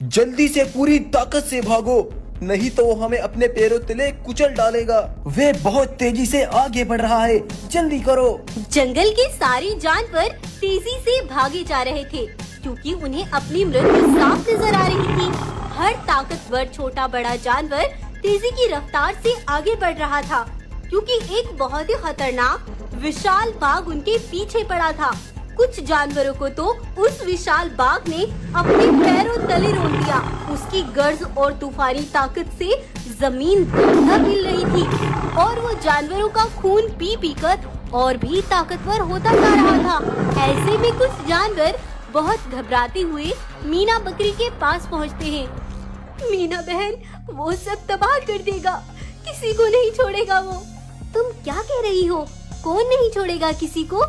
जल्दी से पूरी ताकत से भागो, नहीं तो वो हमें अपने पैरों तले कुचल डालेगा। वे बहुत तेजी से आगे बढ़ रहा है, जल्दी करो। जंगल के सारे जानवर तेजी से भागे जा रहे थे क्योंकि उन्हें अपनी मृत्यु साफ नजर आ रही थी। हर ताकतवर छोटा बड़ा जानवर तेजी की रफ्तार से आगे बढ़ रहा था क्योंकि एक बहुत ही खतरनाक विशाल बाघ उनके पीछे पड़ा था। कुछ जानवरों को तो उस विशाल बाघ ने अपने पैरों तले रोक दिया। उसकी गर्ज और तूफानी ताकत से जमीन दबदब हिल रही थी और वो जानवरों का खून पी पी कर और भी ताकतवर होता जा रहा था। ऐसे में कुछ जानवर बहुत घबराते हुए मीना बकरी के पास पहुँचते हैं। मीना बहन, वो सब तबाह कर देगा, किसी को नहीं छोड़ेगा वो। तुम क्या कह रही हो? कौन नहीं छोड़ेगा किसी को?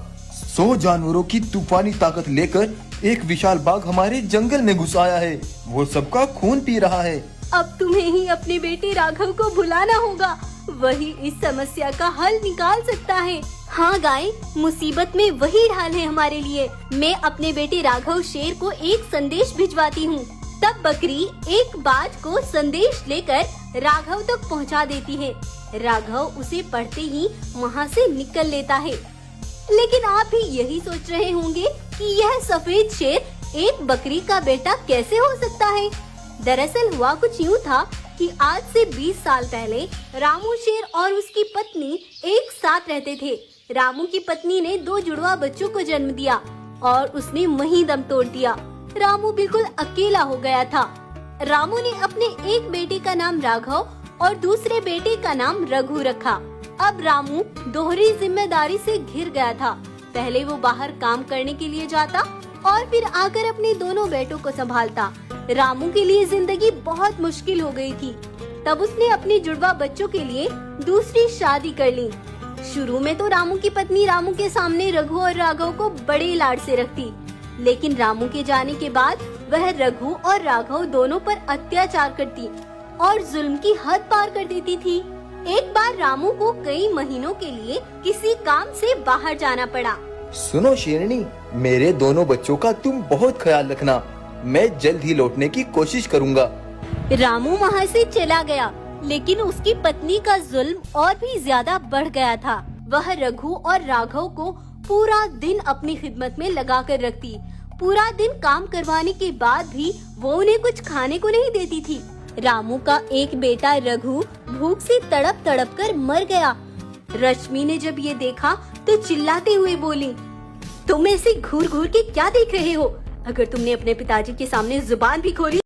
100 जानवरों की तूफानी ताकत लेकर एक विशाल बाघ हमारे जंगल में घुस आया है। वो सबका खून पी रहा है। अब तुम्हें ही अपने बेटे राघव को बुलाना होगा, वही इस समस्या का हल निकाल सकता है। हाँ गाय, मुसीबत में वही ढाल है हमारे लिए। मैं अपने बेटे राघव शेर को एक संदेश भिजवाती हूँ। तब बकरी एक बाज को संदेश लेकर राघव तक पहुँचा देती है। राघव उसे पढ़ते ही वहाँ से निकल लेता है। लेकिन आप भी यही सोच रहे होंगे कि यह सफेद शेर एक बकरी का बेटा कैसे हो सकता है। दरअसल हुआ कुछ यूँ था कि आज से 20 साल पहले रामू शेर और उसकी पत्नी एक साथ रहते थे। रामू की पत्नी ने 2 जुड़वा बच्चों को जन्म दिया और उसने वहीं दम तोड़ दिया। रामू बिल्कुल अकेला हो गया था। रामू ने अपने एक बेटे का नाम राघव और दूसरे बेटे का नाम रघु रखा। अब रामू दोहरी जिम्मेदारी से घिर गया था। पहले वो बाहर काम करने के लिए जाता और फिर आकर अपने दोनों बेटों को संभालता। रामू के लिए जिंदगी बहुत मुश्किल हो गई थी। तब उसने अपने जुड़वा बच्चों के लिए दूसरी शादी कर ली। शुरू में तो रामू की पत्नी रामू के सामने रघु और राघव को बड़े लाड से रखती, लेकिन रामू के जाने के बाद वह रघु और राघव दोनों पर अत्याचार करती और जुल्म की हद पार कर देती थी। एक बार रामू को कई महीनों के लिए किसी काम से बाहर जाना पड़ा। सुनो शेरनी, मेरे दोनों बच्चों का तुम बहुत ख्याल रखना। मैं जल्द ही लौटने की कोशिश करूँगा। रामू वहाँ से चला गया, लेकिन उसकी पत्नी का जुल्म और भी ज्यादा बढ़ गया था। वह रघु और राघव को पूरा दिन अपनी खिदमत में लगा कर रखती। पूरा दिन काम करवाने के बाद भी वो उन्हें कुछ खाने को नहीं देती थी। रामू का एक बेटा रघु भूख से तड़प तड़प कर मर गया। रश्मि ने जब ये देखा तो चिल्लाते हुए बोली, तुम ऐसे घूर घूर के क्या देख रहे हो? अगर तुमने अपने पिताजी के सामने जुबान भी खोली